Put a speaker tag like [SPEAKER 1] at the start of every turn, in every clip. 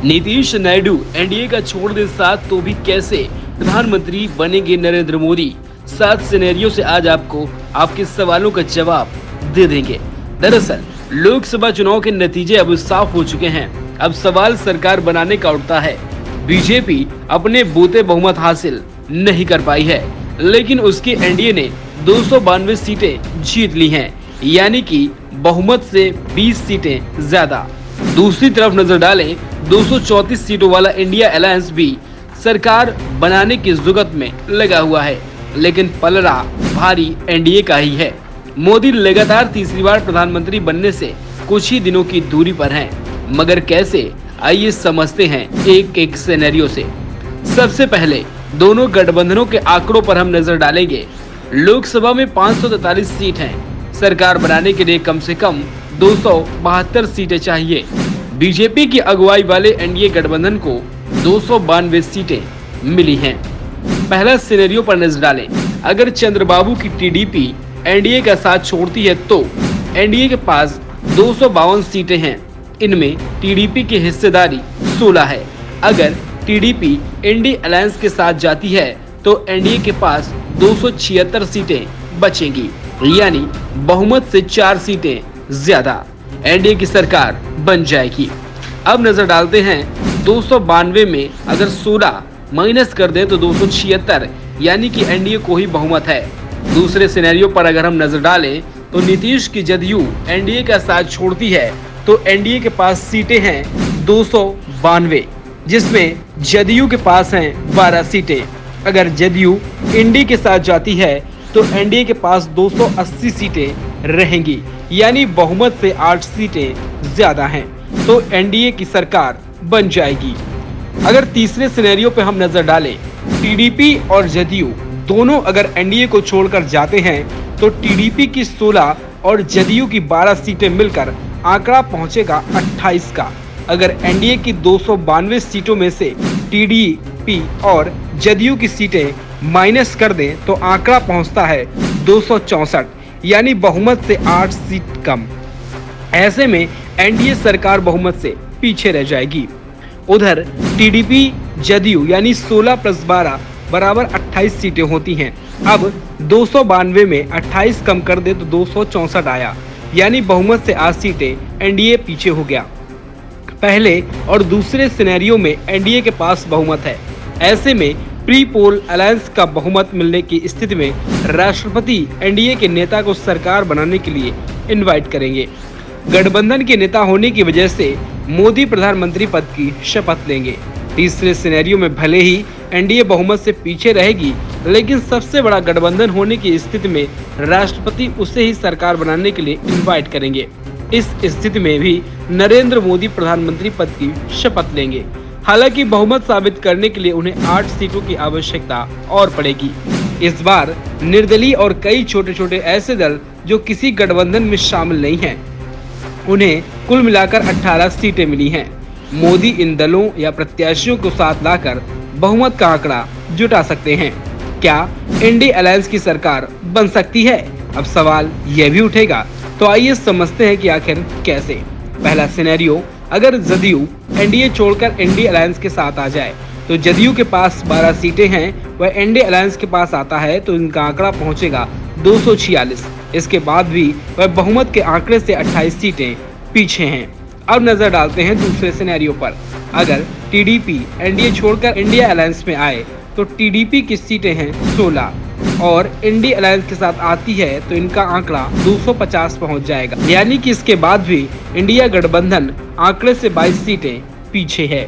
[SPEAKER 1] Nitish Naidu NDA का छोड़ दे साथ तो भी कैसे प्रधानमंत्री बनेंगे नरेंद्र मोदी। 7 सिनेरियो से आज आपको आपके सवालों का जवाब दे देंगे। दरअसल लोकसभा चुनाव के नतीजे अब साफ हो चुके हैं। अब सवाल सरकार बनाने का उठता है। बीजेपी अपने बूते बहुमत हासिल नहीं कर पाई है, लेकिन उसकी एनडीए ने 292 सीटें जीत ली हैं, यानी कि बहुमत से 20 सीटें ज्यादा। दूसरी तरफ नजर डालें, 234 सीटों वाला इंडिया अलायंस भी सरकार बनाने की जुगत में लगा हुआ है, लेकिन पलड़ा भारी एनडीए का ही है। मोदी लगातार तीसरी बार प्रधानमंत्री बनने से कुछ ही दिनों की दूरी पर हैं, मगर कैसे, आइए समझते हैं एक एक सिनेरियो से। सबसे पहले दोनों गठबंधनों के आंकड़ों पर हम नजर डालेंगे। लोकसभा में 543 सीट हैं। सरकार बनाने के लिए कम से कम 272 सीटें चाहिए। बीजेपी की अगुवाई वाले एनडीए गठबंधन को 292 सीटें मिली हैं। पहला सिनेरियो पर नजर डालें। अगर चंद्रबाबू की टीडीपी एनडीए का साथ छोड़ती है तो एनडीए के पास 252 सीटें हैं। इनमें टीडीपी की हिस्सेदारी 16 है। अगर टीडीपी इंडी अलायंस के साथ जाती है तो एनडीए के पास 276 सीटें बचेंगी, यानी बहुमत से 4 सीटें ज्यादा। एनडीए की सरकार बन जाएगी। अब नजर डालते हैं 292 में अगर 16 माइनस कर दें तो 276, यानी कि एनडीए को ही बहुमत है। दूसरे सिनेरियो पर अगर हम नजर डालें तो नीतीश की जदयू एनडीए का साथ छोड़ती है तो एनडीए के पास सीटें हैं 292, जिसमें जदयू के पास हैं 12 सीटें। अगर जदयू इंडी के साथ जाती है तो एनडीए के पास 280 सीटें रहेंगी, यानी बहुमत से 8 सीटें ज्यादा हैं, तो एनडीए की सरकार बन जाएगी। अगर तीसरे सिनेरियो पे हम नजर डालें, टीडीपी और जदयू दोनों अगर एनडीए को छोड़कर जाते हैं तो टीडीपी की 16 और जदयू की 12 सीटें मिलकर आंकड़ा पहुंचेगा 28 का। अगर एनडीए की 292 सीटों में से टीडीपी और जदयू की सीटें माइनस कर दें तो आंकड़ा पहुंचता है 264, यानी बहुमत से 8 सीट कम। ऐसे में एनडीए सरकार बहुमत से पीछे रह जाएगी। उधर टीडीपी जदयू यानी 16 + 12 बराबर 28 सीटें होती हैं। अब 292 में 28 कम कर दे तो 264 आया, यानी बहुमत से 8 सीटें एनडीए पीछे हो गया। पहले और दूसरे सिनेरियो में एनडीए के पास बहुमत है। ऐसे में प्री पोल अलायंस का बहुमत मिलने की स्थिति में राष्ट्रपति एनडीए के नेता को सरकार बनाने के लिए इनवाइट करेंगे। गठबंधन के नेता होने की वजह से मोदी प्रधानमंत्री पद की शपथ लेंगे। तीसरे सिनेरियो में भले ही एनडीए बहुमत से पीछे रहेगी, लेकिन सबसे बड़ा गठबंधन होने की स्थिति में राष्ट्रपति उसे ही सरकार बनाने के लिए इनवाइट करेंगे। इस स्थिति में भी नरेंद्र मोदी प्रधानमंत्री पद की शपथ लेंगे। हालांकि बहुमत साबित करने के लिए उन्हें 8 सीटों की आवश्यकता और पड़ेगी। इस बार निर्दलीय और कई छोटे छोटे ऐसे दल जो किसी गठबंधन में शामिल नहीं हैं, उन्हें कुल मिलाकर 18 सीटें मिली हैं। मोदी इन दलों या प्रत्याशियों को साथ लाकर बहुमत का आंकड़ा जुटा सकते हैं। क्या इंडी अलायंस की सरकार बन सकती है? अब सवाल यह भी उठेगा, तो आइए समझते हैं कि आखिर कैसे। पहला सिनेरियो, अगर जदयू एनडीए छोड़कर इंडी अलायंस के साथ आ जाए तो जदयू के पास 12 सीटें हैं, वह एनडी अलायंस के पास आता है तो इनका आंकड़ा पहुंचेगा 246। इसके बाद भी वह बहुमत के आंकड़े से 28 सीटें पीछे हैं। अब नजर डालते हैं दूसरे सिनेरियो पर। अगर टीडीपी एनडीए छोड़कर इंडिया अलायंस में आए तो टीडीपी की सीटें हैं 16 और इंडी अलायंस के साथ आती है तो इनका आंकड़ा 250 पहुंच जाएगा, यानी कि इसके बाद भी इंडिया गठबंधन आंकड़े से 22 सीटें पीछे है।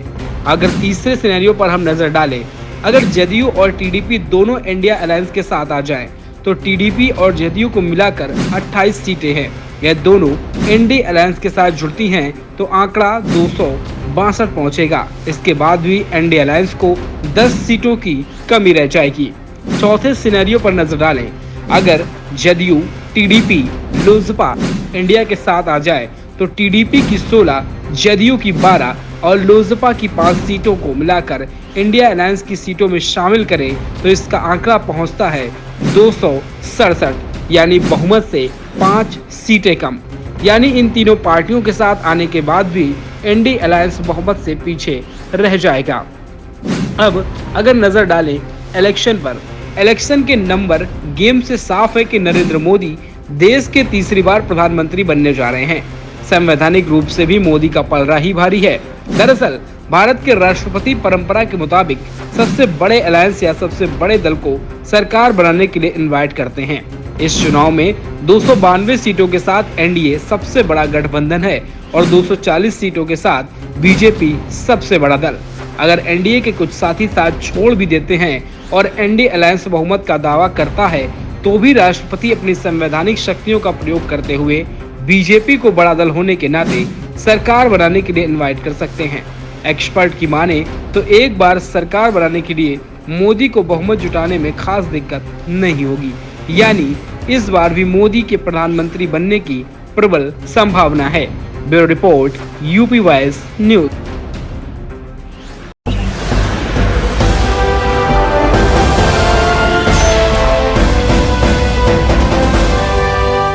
[SPEAKER 1] अगर तीसरे सिनेरियो पर हम नजर डालें, अगर जदयू और टीडीपी दोनों इंडिया अलायंस के साथ आ जाएं तो टीडीपी और जदयू को मिलाकर 28 सीटें हैं। यह दोनों इंडी अलायंस के साथ जुड़ती हैं तो आंकड़ा 262 पहुंचेगा। इसके बाद भी इंडी अलायंस को 10 सीटों की कमी रह जाएगी। चौथे सिनेरियो पर नजर डालें, अगर जदयू टीडीपी लोजपा इंडिया के साथ आ जाए तो टीडीपी की 16, जदयू की 12 और लोजपा की 5 सीटों को मिलाकर इंडिया अलायंस की सीटों में शामिल करें तो इसका आंकड़ा पहुंचता है 267, यानी बहुमत से 5 सीटें कम। यानी इन तीनों पार्टियों के साथ आने के बाद भी एनडीए अलायंस बहुमत से पीछे रह जाएगा। अब अगर नजर डालें इलेक्शन पर, इलेक्शन के नंबर गेम से साफ है कि नरेंद्र मोदी देश के तीसरी बार प्रधानमंत्री बनने जा रहे हैं। संवैधानिक रूप से भी मोदी का पलड़ा ही भारी है। दरअसल भारत के राष्ट्रपति परंपरा के मुताबिक सबसे बड़े अलायंस या सबसे बड़े दल को सरकार बनाने के लिए इनवाइट करते हैं। इस चुनाव में 292 सीटों के साथ एनडीए सबसे बड़ा गठबंधन है और 240 सीटों के साथ बीजेपी सबसे बड़ा दल। अगर एनडीए के कुछ साथी साथ छोड़ भी देते हैं और एनडीए अलायंस बहुमत का दावा करता है, तो भी राष्ट्रपति अपनी संवैधानिक शक्तियों का प्रयोग करते हुए बीजेपी को बड़ा दल होने के नाते सरकार बनाने के लिए इनवाइट कर सकते हैं। एक्सपर्ट की माने तो एक बार सरकार बनाने के लिए मोदी को बहुमत जुटाने में खास दिक्कत नहीं होगी, यानी इस बार भी मोदी के प्रधानमंत्री बनने की प्रबल संभावना है। Bureau report, UP voice news.